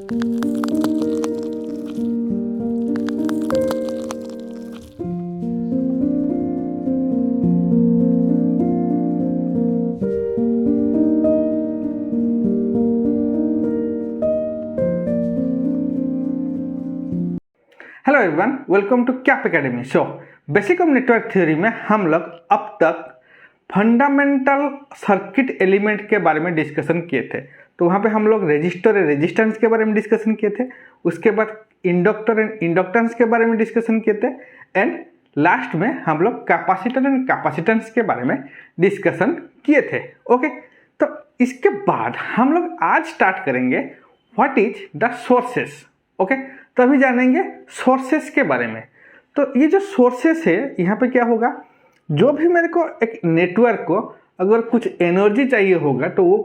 Hello everyone, welcome to Cap Academy. So basic of network theory में हम लोग अब तक फंडामेंटल सर्किट एलिमेंट के बारे में डिस्कशन किए थे। तो वहाँ पे हम लोग रेजिस्टर और रेजिस्टेंस के बारे में डिस्कशन किए थे, उसके बाद इंडक्टर एंड इंडक्टेंस के बारे में डिस्कशन किए थे, एंड लास्ट में हम लोग कैपेसिटर एंड कैपेसिटेंस के बारे में डिस्कशन किए थे। ओके, तो इसके बाद हम लोग आज स्टार्ट करेंगे what is the sources. Okay, तो अभी जानेंगे सोर्सेस के बारे में। तो ये जो सोर्सेस है, यहाँ पे क्या होगा, जो भी मेरे को एक नेटवर्क को अगर कुछ एनर्जी चाहिए होगा तो वो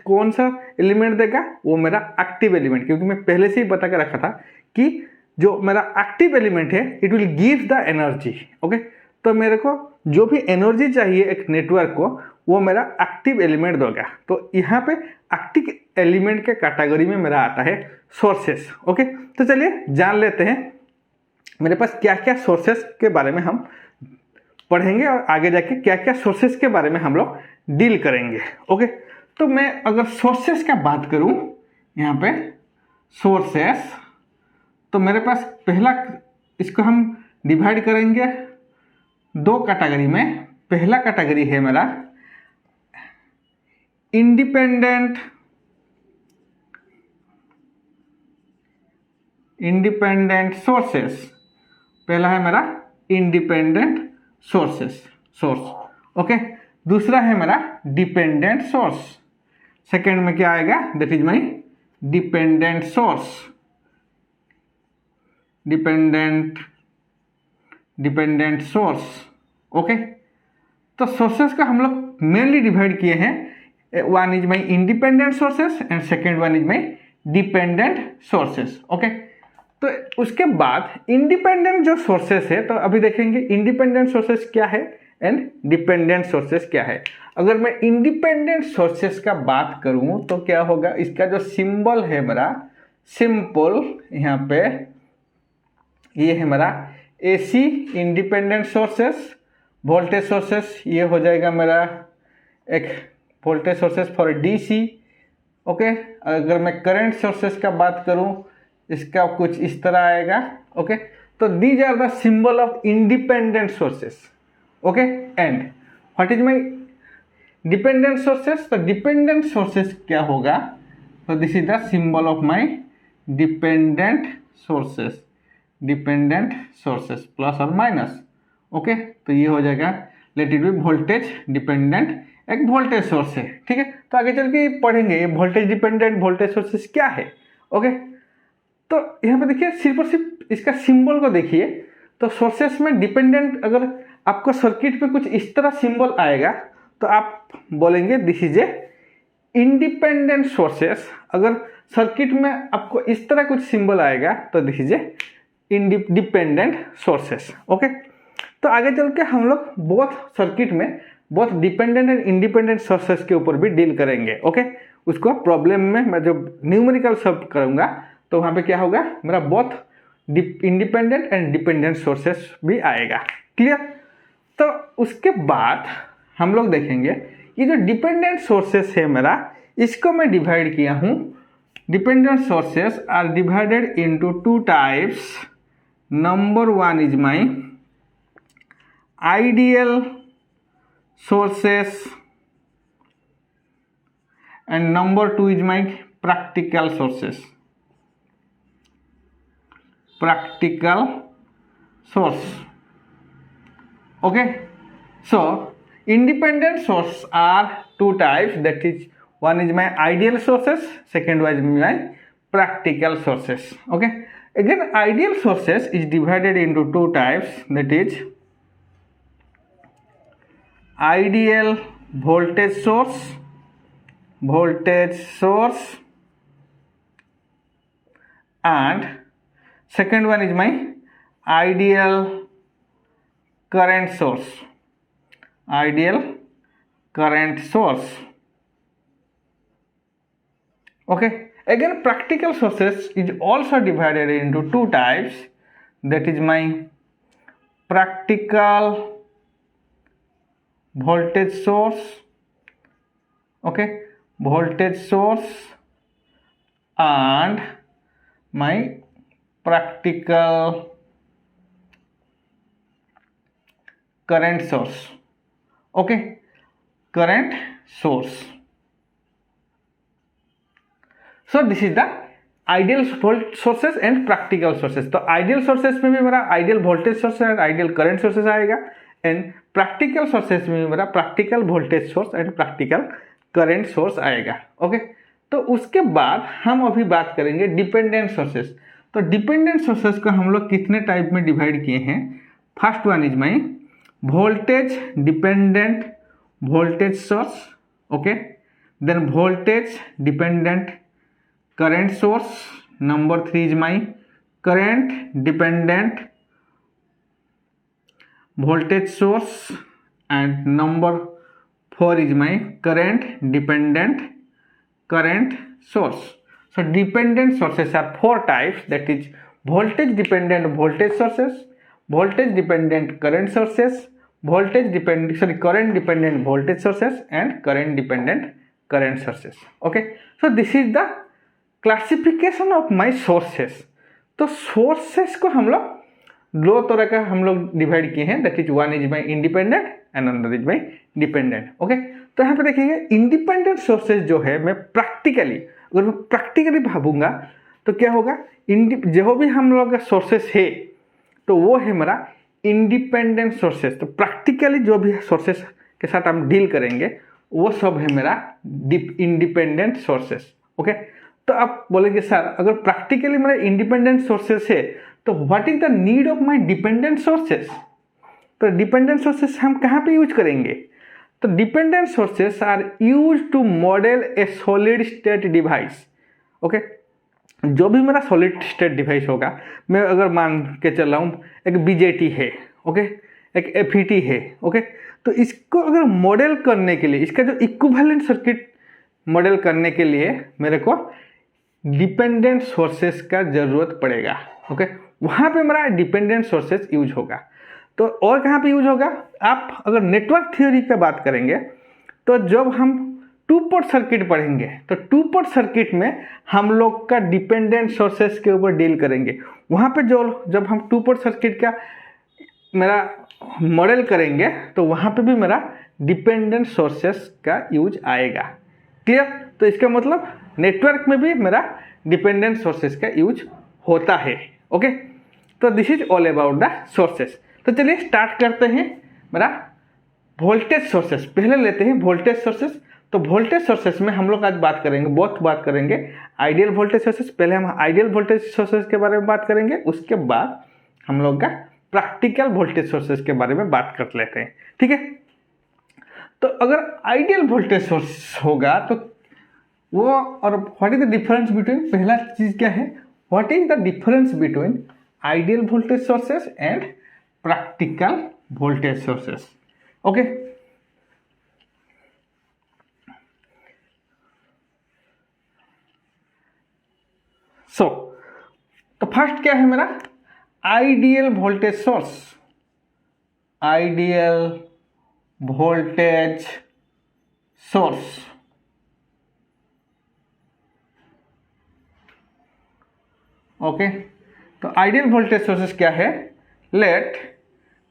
कौन सा एलिमेंट देगा, वो मेरा एक्टिव एलिमेंट। क्योंकि मैं पहले से ही बता के रखा था कि जो मेरा एक्टिव एलिमेंट है it will give the energy. Okay, तो मेरे को जो भी एनर्जी चाहिए एक नेटवर्क को, वो मेरा एक्टिव एलिमेंट देगा। तो यहाँ पे एक्टिव एलिमेंट के कैटेगरी में मेरा आता है सोर्सेस। ओके, तो चलिए जान लेते हैं मेरे पास क्या क्या सोर्सेस के बारे में हम पढ़ेंगे और आगे जाके क्या क्या सोर्सेस के बारे में हम लोग डील करेंगे। ओके, तो मैं अगर सोर्सेस का बात करूं यहाँ पे सोर्सेस, तो मेरे पास पहला, इसको हम डिवाइड करेंगे दो कैटेगरी में। पहला कैटेगरी है मेरा इंडिपेंडेंट सोर्सेस। पहला है मेरा इंडिपेंडेंट सोर्स। ओके, दूसरा है मेरा डिपेंडेंट सोर्स। सेकेंड में क्या आएगा, that is my dependent source. Dependent source. Okay, तो सोर्सेस का हम लोग मेनली डिवाइड किए हैं। One is my independent sources and second one is my dependent sources. Okay, तो उसके बाद इंडिपेंडेंट जो सोर्सेस है, तो अभी देखेंगे इंडिपेंडेंट सोर्सेस क्या है एंड डिपेंडेंट सोर्सेस क्या है। अगर मैं इंडिपेंडेंट सोर्सेस का बात करूं तो क्या होगा, इसका जो सिंबल है मेरा सिंपल, यहाँ पे ये है मेरा AC independent sources. Voltage sources ये हो जाएगा मेरा एक voltage sources for DC. Okay, अगर मैं करंट सोर्सेस का बात करूं, इसका कुछ इस तरह आएगा। ओके, तो these are the symbol of independent sources. Okay, and what is my dependent sources. तो डिपेंडेंट सोर्सेस क्या होगा, तो this is the symbol of my dependent sources plus और माइनस। ओके, तो ये हो जाएगा let it be voltage dependent, एक वोल्टेज सोर्स है। ठीक है, तो आगे चल के पढ़ेंगे ये वोल्टेज डिपेंडेंट वोल्टेज सोर्सेस क्या है। ओके, तो यहाँ पे देखिए सिर्फ और सिर्फ इसका सिंबल को देखिए, तो सोर्सेस में डिपेंडेंट, अगर आपको सर्किट पे कुछ इस तरह सिंबल आएगा तो आप बोलेंगे this is a independent sources. अगर सर्किट में आपको इस तरह कुछ सिंबल आएगा तो this is A dependent sources. Okay, तो आगे चल के हम लोग बोथ सर्किट में both dependent and independent sources के ऊपर भी डील करेंगे। ओके, उसको प्रॉब्लम में मैं जो न्यूमेरिकल सब करूंगा तो वहाँ पे क्या होगा, मेरा both independent and dependent sources भी आएगा। क्लियर। तो उसके बाद हम लोग देखेंगे ये जो डिपेंडेंट सोर्सेस है मेरा, इसको मैं डिवाइड किया हूँ। Dependent sources are divided into two types. Number one is my ideal sources and number two is my practical source. Okay, so independent source are two types, that is one is my ideal sources, second one is my practical sources. Okay, again ideal sources is divided into two types, that is ideal voltage source and second one is my ideal current source. Okay, again practical sources is also divided into two types, that is my practical voltage source, okay, voltage source, and my practical current source, okay, current source. So this is the ideal volt sources and practical sources. तो ideal sources में भी मेरा ideal voltage source and ideal current sources आएगा, and practical sources में भी मेरा practical voltage source and practical current source आएगा. Okay, तो उसके बाद हम अभी बात करेंगे डिपेंडेंट सोर्सेस. तो डिपेंडेंट सोर्सेस को हम लोग कितने टाइप में डिवाइड किए हैं. First one is my voltage dependent voltage source, okay, then voltage dependent current source. Number 3 is my current dependent voltage source, and number 4 is my current dependent current source. So dependent sources are four types, that is voltage dependent voltage sources, voltage dependent current sources, current dependent voltage sources, and current dependent current sources. Okay, so this is the classification of my sources. तो sources को हम लोग दो तरह का हम लोग divide किए हैं, that is one is my independent and another is my dependent. Okay, तो यहाँ पे देखिए इंडिपेंडेंट सोर्सेस जो है, मैं प्रैक्टिकली अगर मैं प्रैक्टिकली भाबूंगा तो क्या होगा, जो भी हम लोग का सोर्सेस है तो वो है मेरा इंडिपेंडेंट सोर्सेस. तो प्रैक्टिकली जो भी सोर्सेस के साथ हम डील करेंगे वो सब है मेरा इंडिपेंडेंट सोर्सेस. ओके, तो आप बोलेंगे सर अगर प्रैक्टिकली मेरा इंडिपेंडेंट सोर्सेस है तो what is the need of my dependent sources. तो डिपेंडेंट सोर्सेस हम कहाँ पे यूज करेंगे. तो dependent sources are use to model a solid state device. Okay, जो भी मेरा सॉलिड स्टेट डिवाइस होगा, मैं अगर मान के चल रहा हूँ एक बीजेटी है, ओके, एक एफईटी है, ओके, तो इसको अगर मॉडल करने के लिए, इसका जो इक्विवेलेंट सर्किट मॉडल करने के लिए मेरे को डिपेंडेंट सोर्सेस का ज़रूरत पड़ेगा. ओके, वहाँ पे मेरा डिपेंडेंट सोर्सेस यूज होगा. तो और कहाँ पे यूज होगा, आप अगर नेटवर्क थ्योरी की बात करेंगे तो जब हम टू पोर्ट सर्किट पढ़ेंगे तो टू पोर्ट सर्किट में हम लोग का डिपेंडेंट सोर्सेस के ऊपर डील करेंगे. वहाँ पे जब हम टू पोर्ट सर्किट का मेरा मॉडल करेंगे तो वहाँ पे भी मेरा डिपेंडेंट सोर्सेस का यूज आएगा. क्लियर. तो इसका मतलब नेटवर्क में भी मेरा डिपेंडेंट सोर्सेस का यूज होता है. ओके, तो this is all about the sources. तो चलिए स्टार्ट करते हैं मेरा वोल्टेज सोर्सेस. पहले लेते हैं वोल्टेज सोर्सेस. तो वोल्टेज सोर्सेस में हम लोग आज बात करेंगे आइडियल वोल्टेज सोर्सेस. पहले हम आइडियल वोल्टेज सोर्सेस के बारे में बात करेंगे, उसके बाद हम लोग का प्रैक्टिकल वोल्टेज सोर्सेस के बारे में बात कर लेते हैं. ठीक है. तो अगर आइडियल वोल्टेज सोर्स होगा तो वो, और what is the difference between, पहला चीज क्या है, what is the difference between ideal voltage sources and practical voltage sources. Okay, so तो फर्स्ट क्या है मेरा ideal voltage source. Ideal voltage source, okay. तो आइडियल वोल्टेज सोर्सेस क्या है, लेट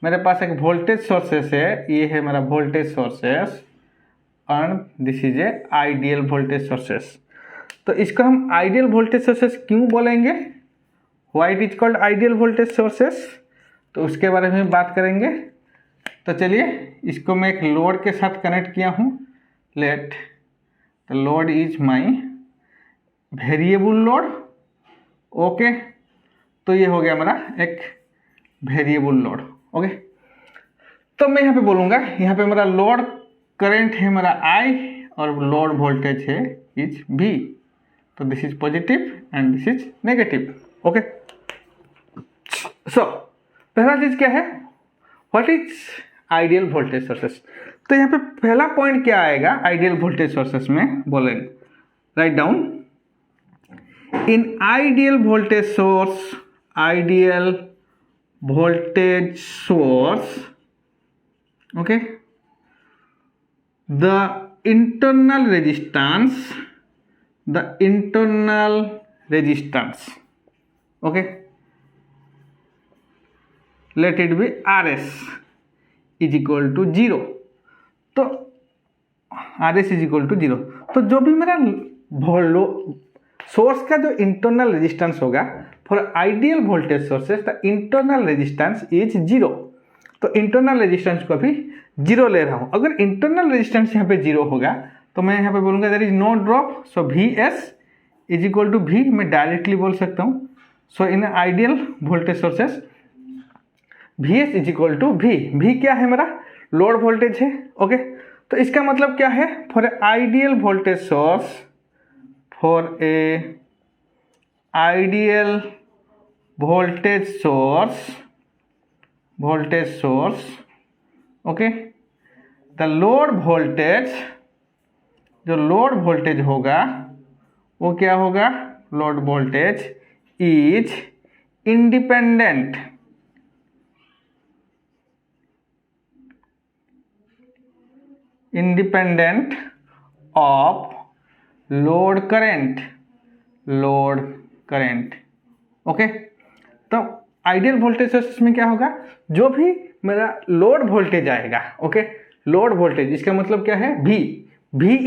मेरे पास एक वोल्टेज सोर्सेस है, ये है मेरा voltage sources and this is a ideal voltage sources. तो इसको हम आइडियल वोल्टेज सोर्सेस क्यों बोलेंगे, why it is called ideal voltage sources, तो उसके बारे में बात करेंगे. तो चलिए इसको मैं एक लोड के साथ कनेक्ट किया हूँ. Let the load is my variable load. Okay, तो ये हो गया मेरा एक वेरिएबल लोड. ओके, तो मैं यहाँ पे बोलूँगा, यहाँ पे मेरा लोड करंट है मेरा I और लोड वोल्टेज है इज V. तो this is positive and this is negative. Okay, so पहला चीज क्या है, what is ideal voltage sources. तो यहाँ पे पहला पॉइंट क्या आएगा आइडियल वोल्टेज सोर्सेस में, बोलेंगे write down in ideal voltage source, okay, the internal resistance, okay, let it be Rs is equal to 0. तो Rs is equal to 0, तो जो भी मेरा सोर्स का जो इंटरनल रेजिस्टेंस होगा for ideal voltage sources the internal resistance is 0. तो internal resistance को भी 0 ले रहा हूँ. अगर इंटरनल रेजिस्टेंस यहाँ पे 0 होगा तो मैं यहाँ पे बोलूँगा there is no drop, so Vs is equal to V मैं डायरेक्टली बोल सकता हूँ. So in ideal voltage sources Vs is equal to V क्या है मेरा लोड वोल्टेज है. ओके तो इसका मतलब क्या है for a ideal voltage source, for a ideal voltage source, okay, the load voltage, जो लोड वोल्टेज होगा वो क्या होगा, load voltage is independent of load current. Okay तो आइडियल वोल्टेज सोर्स में क्या होगा, जो भी मेरा लोड वोल्टेज आएगा, ओके लोड वोल्टेज इसका मतलब क्या है V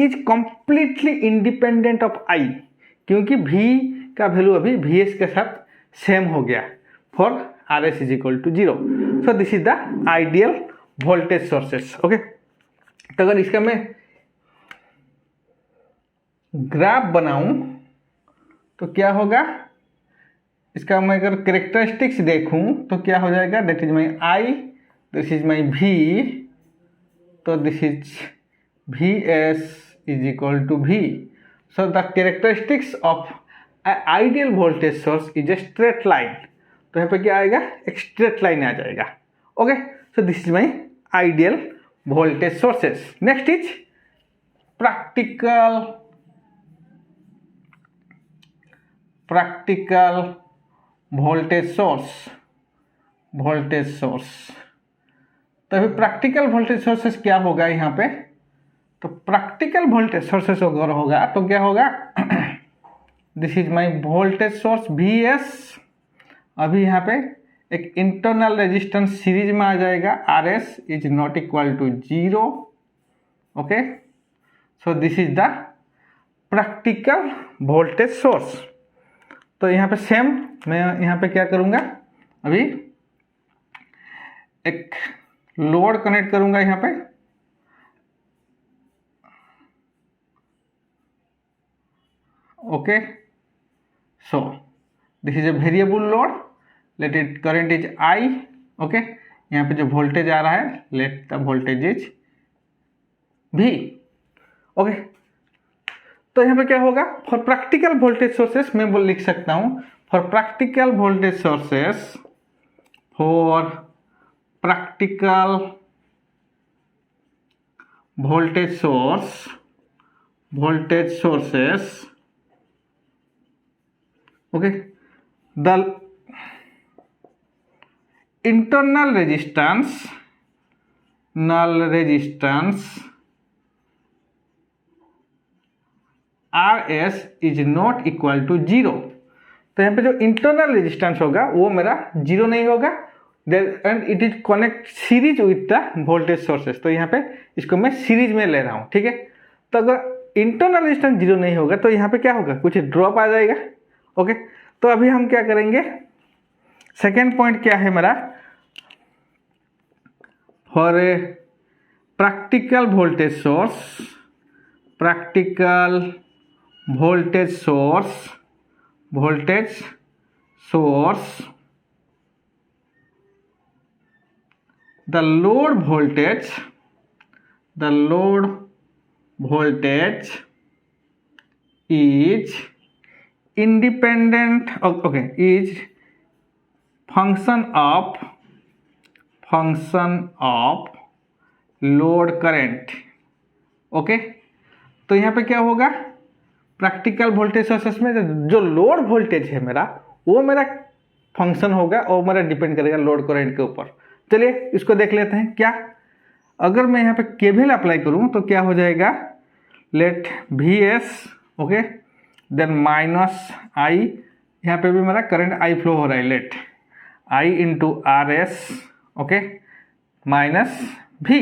is completely independent of I, क्योंकि V का वैल्यू अभी Vs के साथ सेम हो गया for Rs is equal to 0. So this is the ideal voltage sources. Okay तो अगर इसका मैं ग्राफ बनाऊं तो क्या होगा, इसका मैं अगर कैरेक्टरिस्टिक्स देखूं तो क्या हो जाएगा, that is my I, this is my V, तो this is Vs is equal to V. So the characteristics of ideal voltage source is a straight line. तो यहाँ पे क्या आएगा, एक स्ट्रेट लाइन आ जाएगा. Okay so this is my ideal voltage sources. Next is practical voltage source. तो अभी practical voltage sources क्या होगा यहाँ पे, तो प्रैक्टिकल वोल्टेज सोर्सेस अगर होगा तो क्या होगा, this is my voltage source Vs. अभी यहाँ पे एक इंटरनल रेजिस्टेंस सीरीज में आ जाएगा, Rs is not equal to 0. Okay so this is the practical voltage source. तो यहाँ पे सेम मैं यहाँ पे क्या करूँगा, अभी एक लोड कनेक्ट करूँगा यहाँ पे. Okay so this is a variable load, let it current is I. Okay यहाँ पे जो वोल्टेज आ रहा है, let the voltage is V. Okay तो यहाँ पे क्या होगा, फॉर प्रैक्टिकल वोल्टेज सोर्सेस मैं लिख सकता हूँ for practical voltage sources, okay, the internal resistance Rs is not equal to 0. तो यहाँ पे जो इंटरनल रेजिस्टेंस होगा वो मेरा 0 नहीं होगा, and it is connect series with the voltage sources. तो यहाँ पे इसको मैं सीरीज में ले रहा हूँ. ठीक है तो अगर इंटरनल रेजिस्टेंस 0 नहीं होगा तो यहाँ पे क्या होगा, कुछ ड्रॉप आ जाएगा. ओके तो अभी हम क्या करेंगे, सेकेंड पॉइंट क्या है मेरा, for a practical voltage source the load voltage is independent of, okay, is function of load current. Okay तो यहाँ पे क्या होगा, प्रैक्टिकल वोल्टेज सोर्सेस में जो लोड वोल्टेज है मेरा, वो मेरा फंक्शन होगा और मेरा डिपेंड करेगा लोड करंट के ऊपर। चलिए इसको देख लेते हैं। क्या अगर मैं यहाँ पे केवीएल अप्लाई करूँ तो क्या हो जाएगा, let V S okay then minus I, यहाँ पे भी मेरा करंट आई फ्लो हो रहा है, let I into R S okay minus V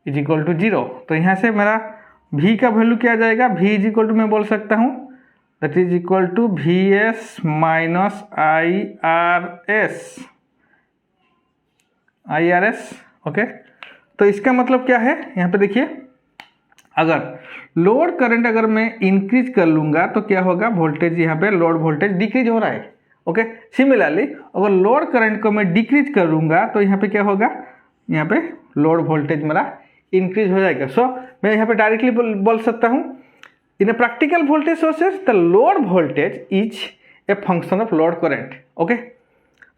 is equal to 0। तो यहाँ से मेरा v का वैल्यू क्या आ जाएगा, v इज इक्वल टू मैं बोल सकता हूँ that is equal to V S minus I R S okay. तो इसका मतलब क्या है, यहाँ पे देखिए, अगर लोड करंट अगर मैं इंक्रीज कर लूँगा तो क्या होगा, वोल्टेज यहाँ पे लोड वोल्टेज डिक्रीज हो रहा है ओके। सिमिलरली अगर लोड करंट को मैं डिक्रीज करूँगा तो यहाँ पे क्या होगा, यहाँ पे लोड वोल्टेज मेरा इंक्रीज हो जाएगा। सो मैं यहाँ पे डायरेक्टली बोल सकता हूँ, in a practical voltage sources the load voltage is a function of load current okay.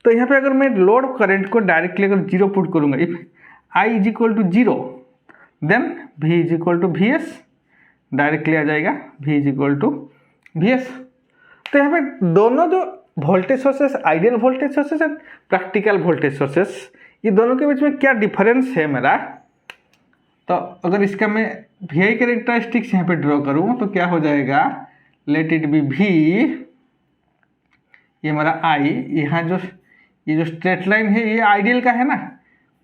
तो यहाँ पे अगर मैं लोड करंट को डायरेक्टली अगर 0 पुट करूँगा, if I is equal to 0 then v is equal to V S, directly आ जाएगा v is equal to V S. तो यहाँ पे दोनों जो voltage sources, ideal voltage sources and practical voltage sources, ये दोनों के बीच में क्या डिफरेंस है मेरा, तो अगर इसका मैं वी आई कैरेक्टरिस्टिक्स यहाँ पे ड्रॉ करूँ तो क्या हो जाएगा, लेट इट बी v, ये हमारा i, यहाँ जो ये जो स्ट्रेट लाइन है ये आइडियल का है ना,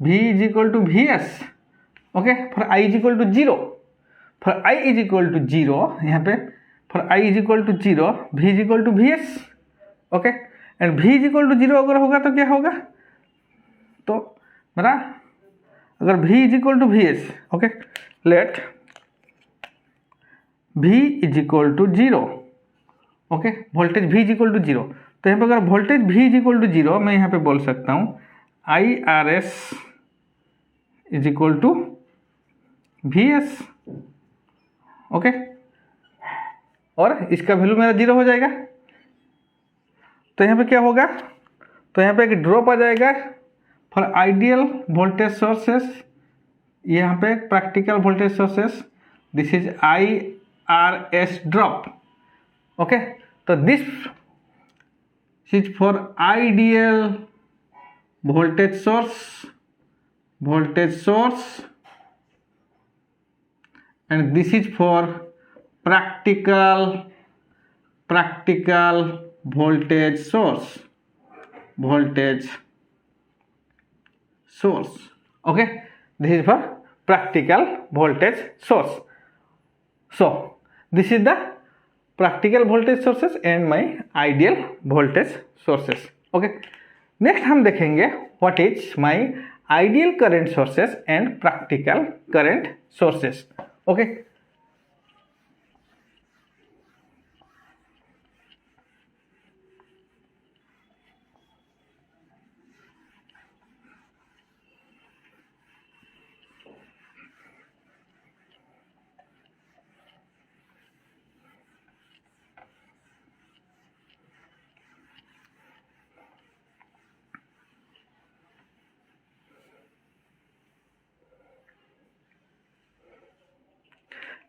v is equal to V S okay for i is equal to 0, for i is equal to 0 यहाँ पे for i is equal to 0 v is equal to V S okay. And v is equal to 0 अगर होगा तो क्या होगा, तो मेरा अगर v is equal to V S okay, let v is equal to 0 okay, voltage v is equal to 0। तो यहाँ पे अगर voltage v is equal to 0 मैं यहाँ पे बोल सकता हूँ I R S is equal to V S okay, और इसका वैल्यू मेरा 0 हो जाएगा। तो यहाँ पे क्या होगा, तो यहाँ पे एक ड्रॉप आ जाएगा फॉर आइडियल वोल्टेज सोर्सेस, यहाँ पे practical voltage sources, this is I R S drop okay. तो this is for ideal voltage source and this is for practical voltage source okay, this is for practical voltage source. So this is the practical voltage sources and my ideal voltage sources okay। Next हम देखेंगे what is my ideal current sources and practical current sources okay।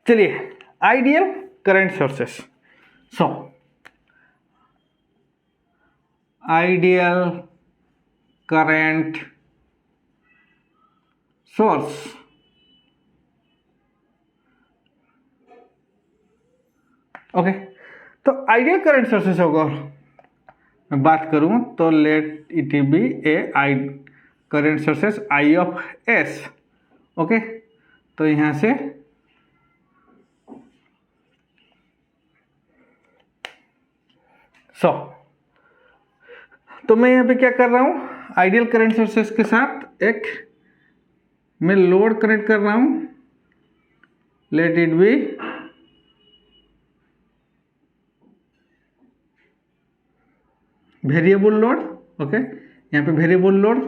चलिए ideal current sources. So ideal current source okay. तो ideal current sources होगा, मैं बात करूं तो late it B A I current sources I of S okay. तो यहां से तो मैं यहाँ पे क्या कर रहा हूँ, आइडियल करंट सोर्सेस के साथ एक मैं लोड कनेक्ट कर रहा हूँ, late it B variable load okay. यहाँ पे वेरिएबल लोड,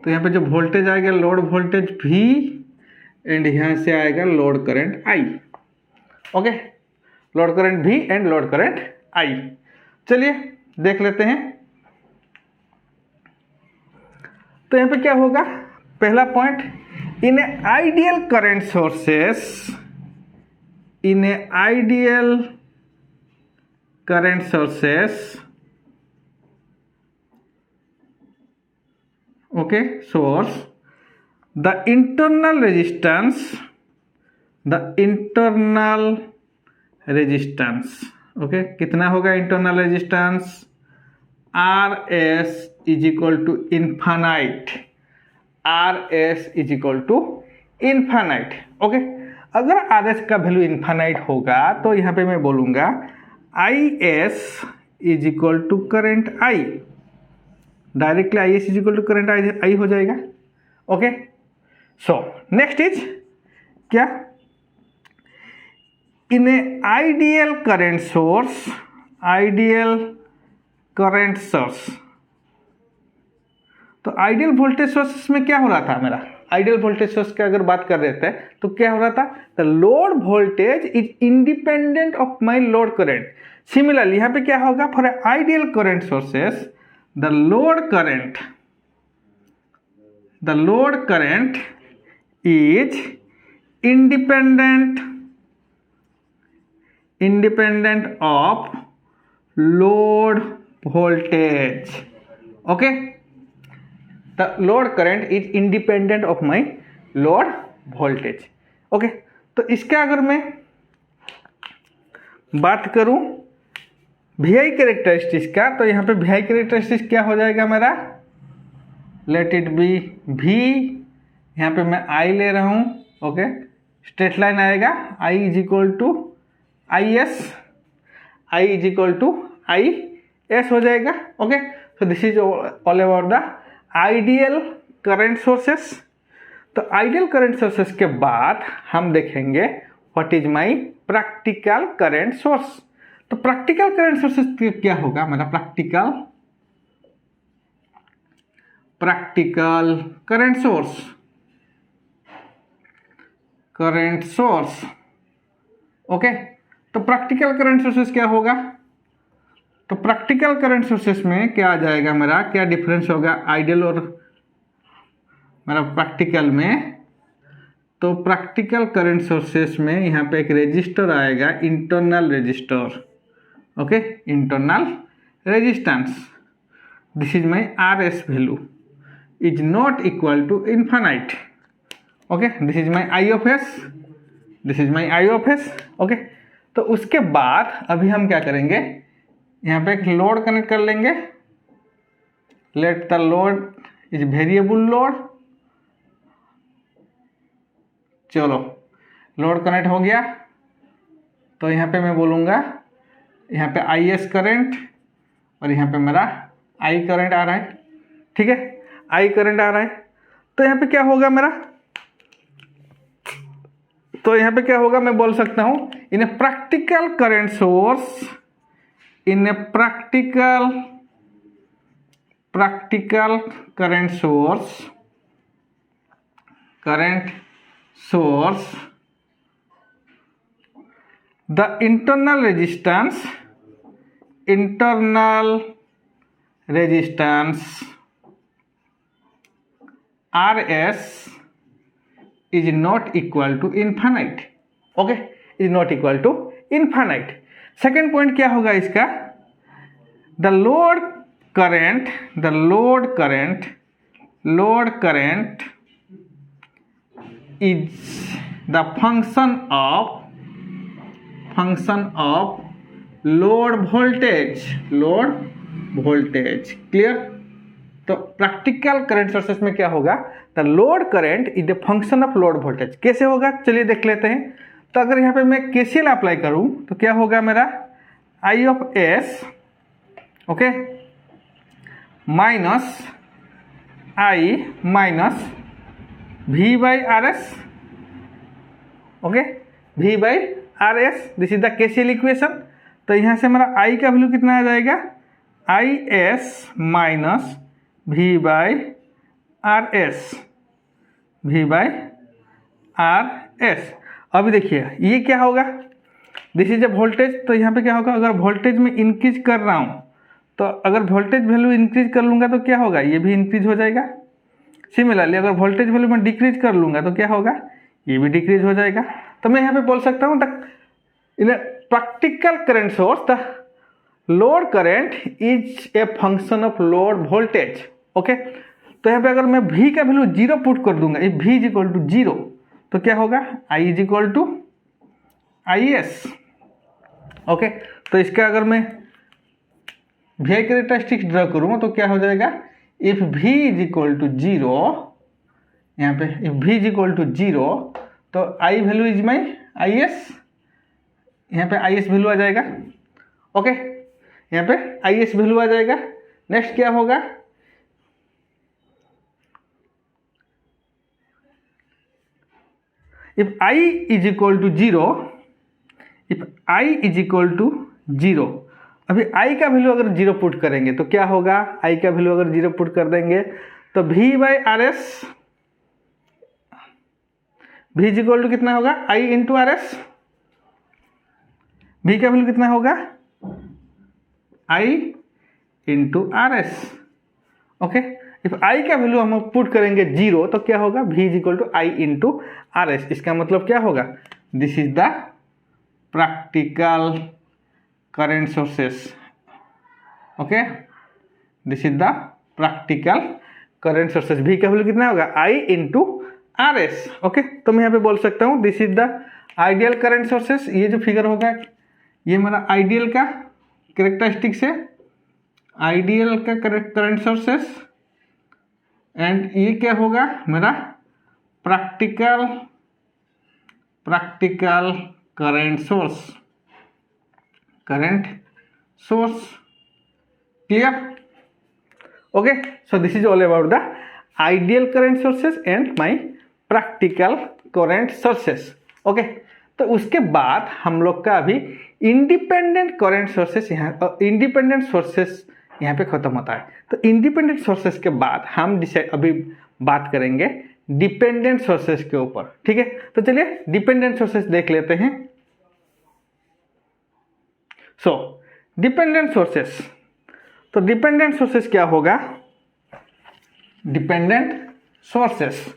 तो यहाँ पे जो वोल्टेज आएगा लोड वोल्टेज V एंड यहाँ से आएगा load current I okay, load current V and load current I। चलिए देख लेते हैं। तो यहाँ पे क्या होगा, पहला point, in ideal current sources in a ideal current sources, okay, source, the internal resistance, okay, कितना होगा internal resistance? R S is equal to infinite, okay. अगर आर एस का वैल्यू इन्फानाइट होगा तो यहाँ पे मैं बोलूँगा I S is equal to current I, directly I S is equal to current I हो जाएगा, ओके। सो नेक्स्ट इज क्या? In a ideal current source, तो आइडियल वोल्टेज सोर्स में क्या हो रहा था मेरा? आइडियल वोल्टेज सोर्स की अगर बात कर रहे थे तो क्या हो रहा था? The load voltage is independent of my load current. Similarly यहाँ पे क्या होगा? For ideal current sources the load current is independent of load voltage, okay, the load current is independent of my load voltage, okay। तो इसका अगर मैं बात करूं VI कैरेक्टरिस्टिक्स का, तो यहाँ पे VI कैरेक्टरिस्टिक्स क्या हो जाएगा मेरा? लेट इट बी V, यहाँ पे मैं I ले रहा हूँ, ओके। स्ट्रेट लाइन आएगा I is equal to I S हो जाएगा, okay. So this is all about the ideal current sources. तो आइडियल करंट सोर्सेस के बाद हम देखेंगे what is my practical current source. तो प्रैक्टिकल करंट सोर्सेस क्या होगा मेरा? Practical current source, okay. तो प्रैक्टिकल करंट सोर्सेस क्या होगा? तो प्रैक्टिकल करंट सोर्सेस में क्या आ जाएगा मेरा? क्या डिफरेंस होगा आइडियल और मेरा प्रैक्टिकल में? तो प्रैक्टिकल करंट सोर्सेस में यहाँ पे एक रेजिस्टर आएगा, internal resistor, okay, internal resistance. This is my R S value is not equal to infinite, okay. This is my I of S, okay. तो उसके बाद अभी हम क्या करेंगे? यहाँ पे एक लोड कनेक्ट कर लेंगे। Let the load is variable load, चलो लोड कनेक्ट हो गया। तो यहाँ पे मैं बोलूँगा यहाँ पे आई एस करेंट और यहाँ पे मेरा आई करंट आ रहा है, ठीक है, आई करंट आ रहा है। तो यहाँ पे क्या होगा मेरा? तो यहाँ पे क्या होगा? मैं बोल सकता हूँ in a practical current source, current source the internal resistance RS is not equal to infinite, okay, is not equal to infinite। Second point क्या होगा इसका? the load current is the function of load voltage, clear? तो practical current sources में क्या होगा? The load current is the function of load voltage. कैसे होगा चलिए देख लेते हैं। तो अगर यहाँ पे मैं केसीएल अप्लाई करूँ तो क्या होगा मेरा? I of S, okay, minus I minus V by R S, okay, V by R S, this is the KCL equation. तो यहाँ से हमारा आई का वैल्यू कितना आ जाएगा? I S minus V by R S, अभी देखिए ये क्या होगा? This is a voltage. तो यहाँ पे क्या होगा? अगर वोल्टेज में इंक्रीज कर रहा हूँ तो अगर वोल्टेज वैल्यू इंक्रीज कर लूँगा तो क्या होगा? ये भी इंक्रीज हो जाएगा। सिमिलरली अगर वोल्टेज वैल्यू में डिक्रीज कर लूँगा तो क्या होगा? ये भी डिक्रीज हो जाएगा। तो मैं यहाँ पे बोल सकता हूँ the in practical current source the load current is a function of load voltage. Okay, तो यहाँ पे अगर मैं V का वैल्यू 0 पुट कर दूंगा, if V is equal to 0, तो क्या होगा, I is equal to IS। Okay, तो इसका अगर मैं VI कैरेक्टरिस्टिक्स ड्रॉ करूँगा तो क्या हो जाएगा, if V is equal to 0, यहाँ पे if V is equal to 0 तो I value is my IS, यहाँ पे IS वैल्यू आ जाएगा। ओके, यहाँ पे IS वैल्यू आ जाएगा। नेक्स्ट क्या होगा, if I is equal to 0, if I is equal to 0, अभी I का वैल्यू अगर 0 पुट करेंगे तो क्या होगा, I का वैल्यू अगर 0 पुट कर देंगे तो V by RS, V is equal to कितना होगा, I इंटू RS। V का वैल्यू कितना होगा, I into RS। Okay, if I का वैल्यू हम पुट करेंगे 0 तो क्या होगा, V is equal to I into RS। इसका मतलब क्या होगा, this is the practical current sources. Okay, this is the practical current sources. V का वैल्यू कितना होगा, I इंटू RS। ओके, तो मैं यहाँ पे बोल सकता हूँ this is the ideal current sources. ये जो फिगर होगा ये हमारा आइडियल का कैरेक्टरिस्टिक्स है, आइडियल का करंट सोर्सेस, एंड ये क्या होगा मेरा practical current source. Clear? Okay, so this is all about the ideal current sources and my practical current sources. Okay, तो उसके बाद हम लोग का अभी independent current sources independent sources यहाँ पे खत्म होता है। तो इंडिपेंडेंट सोर्सेस के बाद हम अभी बात करेंगे डिपेंडेंट सोर्सेस के ऊपर। ठीक है, तो चलिए डिपेंडेंट सोर्सेस देख लेते हैं। सो डिपेंडेंट सोर्सेस, तो डिपेंडेंट सोर्सेस क्या होगा, dependent sources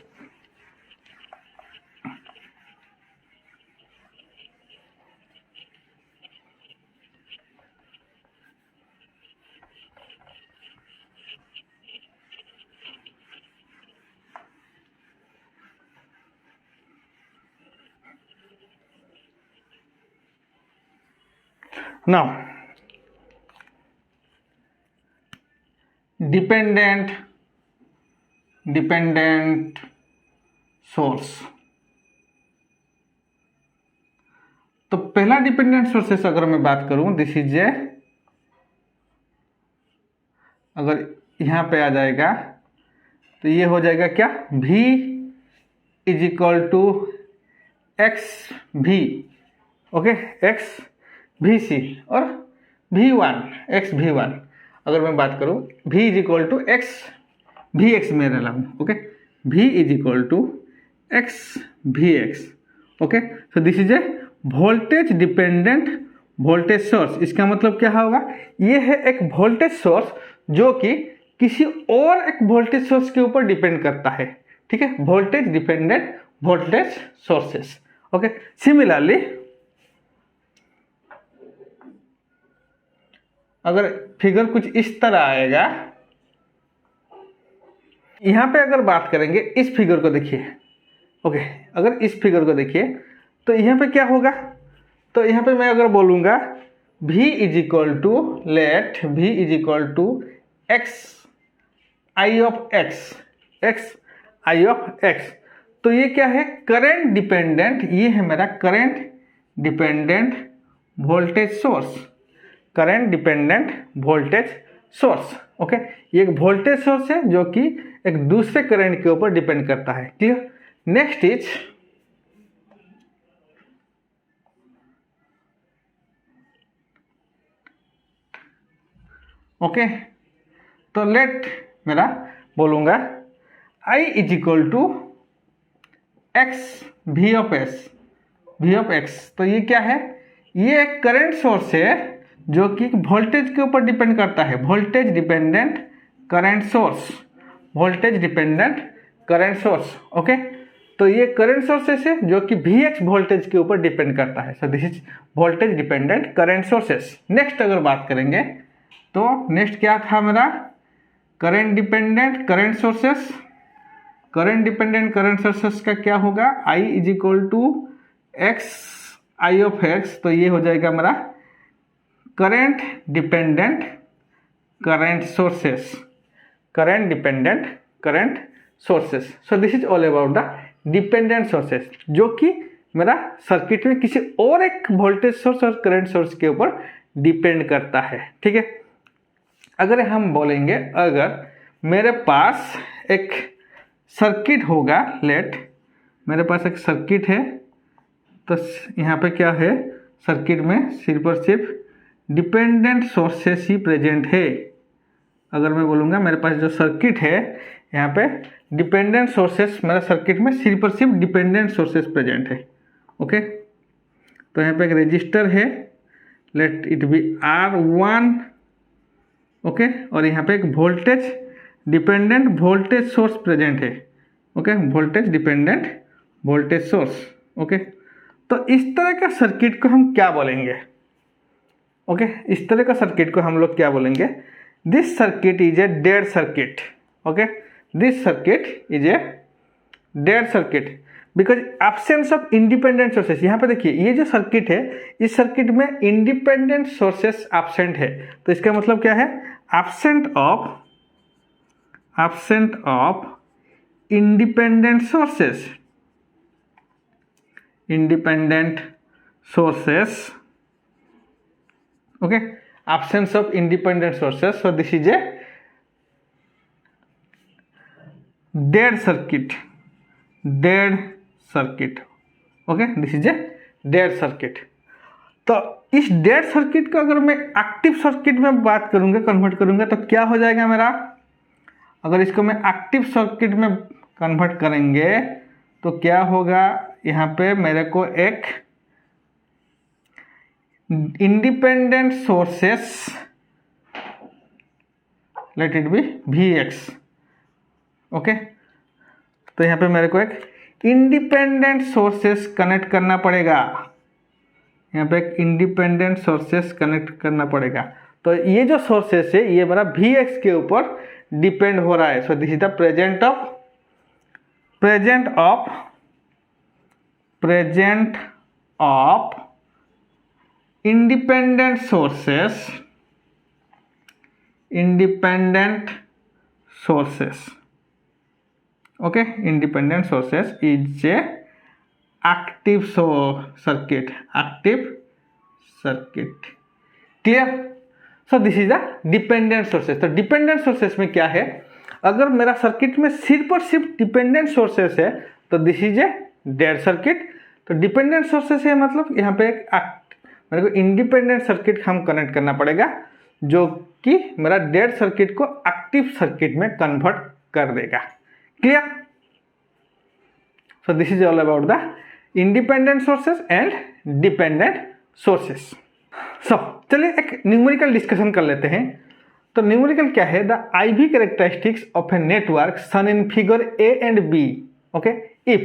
now dependent source, तो पहला डिपेंडेंट सोर्सेस अगर मैं बात करूं, दिस इज ए, अगर यहां पे आ जाएगा तो ये हो जाएगा क्या, V is equal to x V, okay, X V C और एक्स भी वन। अगर मैं बात करूं V is equal to x भी एक्स में रहा हूँ, okay, V is equal to x भी x. Okay, so this is a voltage dependent voltage source. इसका मतलब क्या होगा, ये है एक वोल्टेज सोर्स जो कि किसी और एक वोल्टेज सोर्स के ऊपर डिपेंड करता है। ठीक है, voltage dependent voltage sources. Okay, similarly अगर फिगर कुछ इस तरह आएगा, यहां पे अगर बात करेंगे इस फिगर को देखिए, ओके, अगर इस फिगर को देखिए तो यहाँ पे क्या होगा, तो यहाँ पे मैं अगर बोलूँगा V is equal to, let V is equal to X I of X I of X, तो ये क्या है, करंट डिपेंडेंट, ये है मेरा current dependent voltage source, current dependent voltage source. Okay, ये एक वोल्टेज सोर्स है जो कि एक दूसरे करंट के ऊपर डिपेंड करता है। क्लियर? नेक्स्ट इज ओके, तो लेट मेरा बोलूंगा I is equal to x V of X, तो ये क्या है, ये एक करंट सोर्स है जो कि वोल्टेज के ऊपर डिपेंड करता है, voltage dependent current source, voltage dependent current source. Okay, तो ये करंट सोर्सेस है जो कि Vx वोल्टेज के ऊपर डिपेंड करता है। So this is voltage dependent current sources. Next अगर बात करेंगे तो नेक्स्ट क्या था मेरा, current dependent current sources. Current dependent current sources का क्या होगा, I is equal to X I of X. तो ये हो जाएगा मेरा current dependent current sources, current dependent current sources. So this is all about the dependent sources, जो कि मेरा सर्किट में किसी और एक वोल्टेज सोर्स और करंट सोर्स के ऊपर डिपेंड करता है। ठीक है, अगर हम बोलेंगे अगर मेरे पास एक सर्किट होगा, लेट मेरे पास एक सर्किट है, तो यहाँ पे क्या है, सर्किट में सिर्फ और सिर्फ डिपेंडेंट सोर्सेस ही प्रेजेंट है। अगर मैं बोलूँगा मेरे पास जो सर्किट है यहाँ पे डिपेंडेंट सोर्सेस, मेरा सर्किट में सिर्फ और सिर्फ डिपेंडेंट सोर्सेस प्रेजेंट है। ओके, तो यहाँ पे एक रेजिस्टर है, late it B R1। Okay, और यहाँ पे एक voltage dependent voltage source present है। Okay, voltage dependent voltage source. Okay, तो इस तरह का सर्किट को हम क्या बोलेंगे। ओके, इस तरह का सर्किट को हम लोग क्या बोलेंगे, this circuit is a dead circuit. Okay, this circuit is a dead circuit because absence of independent sources. यहाँ पे देखिए ये जो सर्किट है, इस सर्किट में इंडिपेंडेंट सोर्सेस एब्सेंट है। तो इसका मतलब क्या है, absent of independent sources, independent sources. Okay, absence of independent sources, so this is a dead circuit, dead circuit। Okay, this is a dead circuit. तो इस डेड सर्किट को अगर मैं एक्टिव सर्किट में बात करूंगा, कन्वर्ट करूंगा, तो क्या हो जाएगा मेरा, अगर इसको मैं एक्टिव सर्किट में कन्वर्ट करेंगे तो क्या होगा, यहाँ पे मेरे को एक independent sources, late it B Vx। Okay, तो यहाँ पे मेरे को एक इंडिपेंडेंट सोर्सेस कनेक्ट करना पड़ेगा, यहाँ पे एक इंडिपेंडेंट सोर्सेस कनेक्ट करना पड़ेगा। तो ये जो सोर्सेस है ये मेरा Vx के ऊपर डिपेंड हो रहा है। So this is the present of independent sources okay, independent sources is a active circuit, clear। so this is the dependent sources। तो dependent sources में क्या है, अगर मेरा सर्किट में सिर्फ और सिर्फ डिपेंडेंट सोर्सेस है तो this is a dead circuit. तो डिपेंडेंट सोर्सेस है मतलब यहाँ पे एक मेरे को इंडिपेंडेंट सर्किट हम कनेक्ट करना पड़ेगा, जो कि मेरा डेड सर्किट को एक्टिव सर्किट में कन्वर्ट कर देगा। Clear. So this is all about the independent sources and dependent sources. So चलिए एक न्यूमेरिकल डिस्कशन कर लेते हैं। तो न्यूमेरिकल क्या है, the IV characteristics of a network shown in figure A and B। Okay, if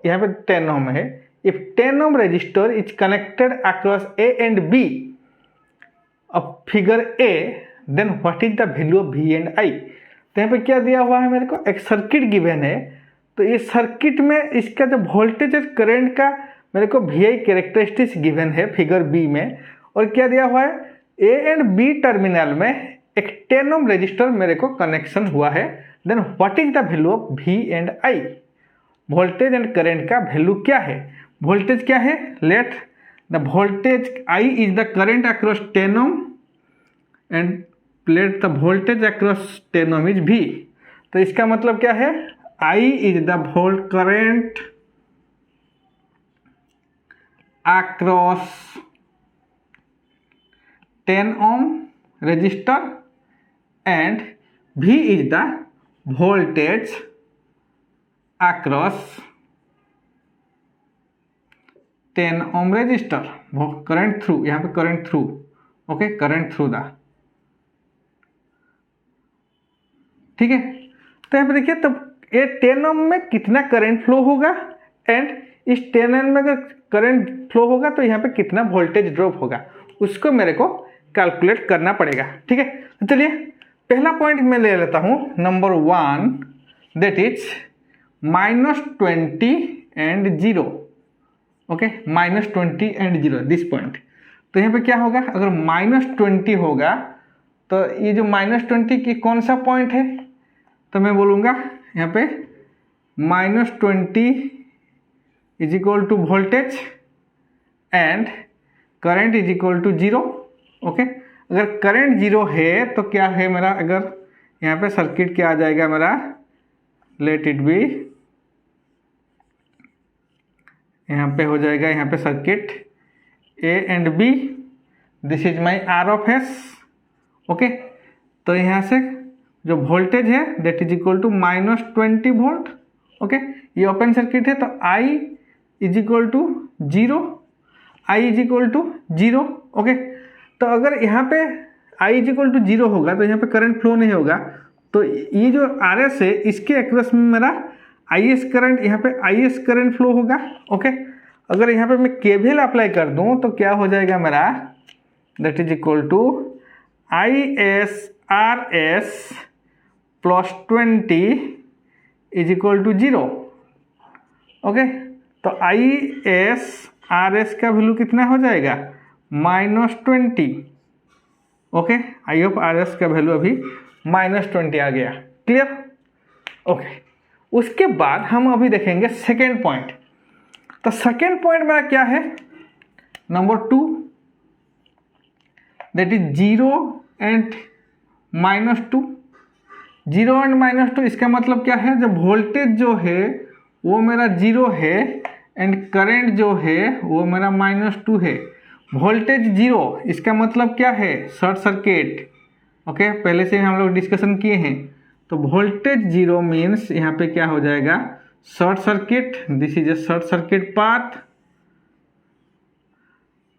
यहाँ पे 10 ओम है, if 10 ohm resistor is connected across A and B of figure A, then what is the value of V and I। तो यहाँ पे क्या दिया हुआ है, मेरे को एक सर्किट गिवन है। तो ये सर्किट में इसका जो वोल्टेज और करंट का मेरे को VI कैरेक्टरिस्टिक्स गिवन है फिगर B में, और क्या दिया हुआ है, A एंड B टर्मिनल में एक 10 ohm रजिस्टर मेरे को कनेक्शन हुआ है। Then what is the value of V and I, voltage and current का वैल्यू क्या है। वोल्टेज क्या है, let the voltage I is the current across 10 ohm and let the voltage across 10 ohm is V। तो इसका मतलब क्या है, I is the volt current across 10 ohm resistor and V is the voltage across 10 ohm resistor, current through, यहाँ पे current through, okay, current through the, ठीक है। तो यहाँ पे देखिए, तब ये 10 ओम में कितना करंट फ्लो होगा एंड इस 10 ओम में अगर करंट फ्लो होगा तो यहाँ पे कितना वोल्टेज ड्रॉप होगा, उसको मेरे को कैलकुलेट करना पड़ेगा। ठीक है, तो चलिए पहला पॉइंट मैं ले लेता हूँ, number 1, that is -20 and 0। Okay, -20 and 0, this point. तो यहाँ पे क्या होगा, अगर -20 होगा तो ये जो -20 की कौन सा पॉइंट है, तो मैं बोलूँगा यहाँ पे -20 is equal to voltage and current is equal to 0। Okay, अगर करंट 0 है तो क्या है मेरा, अगर यहाँ पे सर्किट क्या आ जाएगा मेरा, लेट इट बी, यहाँ पे हो जाएगा, यहाँ पे circuit A and B, this is my R of S. Okay, तो यहाँ से जो वोल्टेज है that is equal to -20 volt. Okay, ये ओपन सर्किट है तो I is equal to 0, I is equal to 0। Okay, तो अगर यहाँ पे I इज इक्वल टू 0 होगा तो यहाँ पे करंट फ्लो नहीं होगा, तो ये जो RS है इसके अक्रॉस में मेरा IS करंट, यहाँ पे IS करंट फ्लो होगा। ओके, अगर यहाँ पे मैं KVL अप्लाई कर दूँ तो क्या हो जाएगा मेरा, that is equal to IS RS plus 20 is equal to 0। Okay, तो IS RS का वैल्यू कितना हो जाएगा, -20। ओके, I ऑफ RS का वैल्यू अभी -20 आ गया। क्लियर? ओके, उसके बाद हम अभी देखेंगे सेकेंड पॉइंट। तो सेकेंड पॉइंट मेरा क्या है, number 2, that is 0 and -2। 0 and -2 इसका मतलब क्या है, जब वोल्टेज जो है वो मेरा 0 है एंड करंट जो है वो मेरा -2 है। वोल्टेज 0 इसका मतलब क्या है, शॉर्ट सर्किट। ओके, पहले से हम लोग डिस्कशन किए हैं, तो वोल्टेज 0 मीन्स यहाँ पे क्या हो जाएगा, short circuit, this is a short circuit path.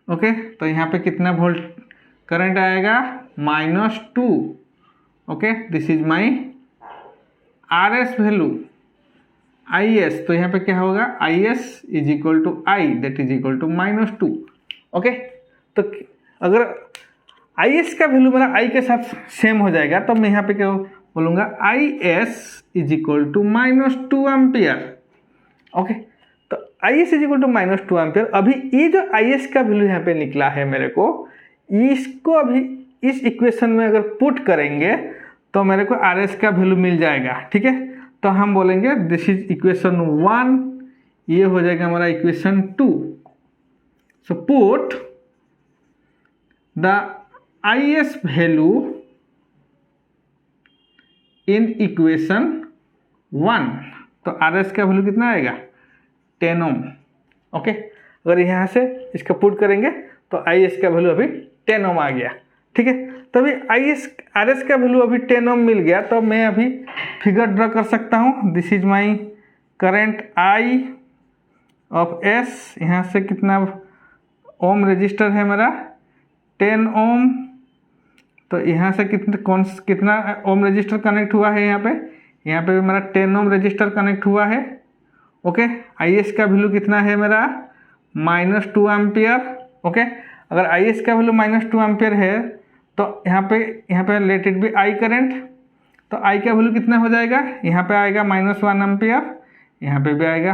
Okay, तो यहाँ पे कितना वोल्ट करंट आएगा, -2। Okay, this is my RS value, IS, तो यहाँ पे क्या होगा, IS is equal to I, that is equal to -2। Okay, तो अगर IS का वैल्यू मेरा I के साथ सेम हो जाएगा तो मैं यहाँ पे क्या बोलूँगा, IS is equal to -2 ampere. Okay, तो IS is equal to -2 ampere. अभी ये जो IS का वैल्यू यहाँ पे निकला है मेरे को, इसको अभी इस इक्वेशन में अगर पुट करेंगे तो मेरे को RS का वैल्यू मिल जाएगा। ठीक है, तो हम बोलेंगे दिस इज इक्वेशन 1, ये हो जाएगा हमारा equation 2। So put the IS value in equation 1, तो RS का वैल्यू कितना आएगा, 10 ओम। ओके, अगर यहाँ से इसका पुट करेंगे तो IS का वैल्यू अभी 10 ओम आ गया। ठीक है, तो अभी RS का वैल्यू अभी 10 ओम मिल गया, तो मैं अभी फिगर ड्रॉ कर सकता हूँ। This is my current I of S, यहाँ से कितना ओम रजिस्टर है मेरा, 10 ओम, तो यहाँ से कितना ओम रजिस्टर कनेक्ट हुआ है, यहाँ पे मेरा 10 ओम रजिस्टर कनेक्ट हुआ है। ओके, IS का वैल्यू कितना है मेरा, -2 एम्पियर। ओके, अगर IS का वैल्यू -2 एम्पियर है तो यहाँ पे late it B I current, तो I का वैल्यू कितना हो जाएगा, यहाँ पे आएगा -1 एम्पियर, यहाँ पे भी आएगा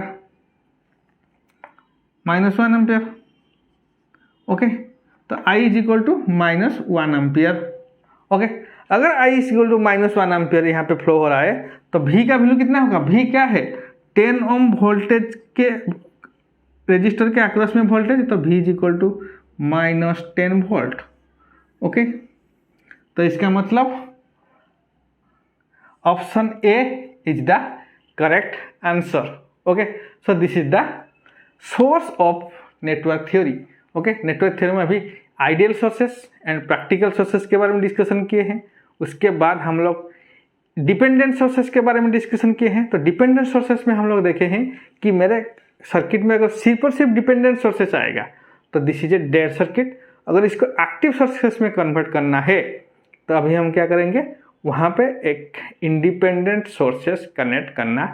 -1 एम्पियर। ओके, तो I is equal to -1 ampere. Okay, अगर I is equal to -1 ampere यहाँ पे फ्लो हो रहा है तो V का वैल्यू कितना होगा, V क्या है, 10 ओम वोल्टेज के रजिस्टर के अक्रॉस में वोल्टेज, तो V is equal to -10 volt. Okay, तो इसका मतलब option A is the correct answer. Okay, so this is the source of network theory. Okay, network theory में अभी ideal sources and practical sources के बारे में डिस्कशन किए हैं। उसके बाद हम लोग डिपेंडेंट सोर्सेस के बारे में डिस्कशन किए हैं। तो डिपेंडेंट सोर्सेस में हम लोग देखे हैं कि मेरे सर्किट में अगर सिर्फ और सिर्फ डिपेंडेंट सोर्सेस आएगा तो this is a dead circuit. अगर इसको एक्टिव सोर्सेस में कन्वर्ट करना है तो अभी हम क्या करेंगे, वहाँ पे एक इंडिपेंडेंट सोर्सेस कनेक्ट करना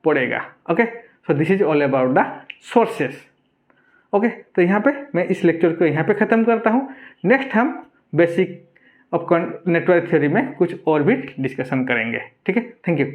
पड़ेगा। Okay, so this is all about the sources. Okay, तो यहाँ पे मैं इस लेक्चर को यहाँ पे ख़त्म करता हूँ। नेक्स्ट हम बेसिक ऑफ नेटवर्क थ्योरी में कुछ और भी डिस्कशन करेंगे। ठीक है, थैंक यू।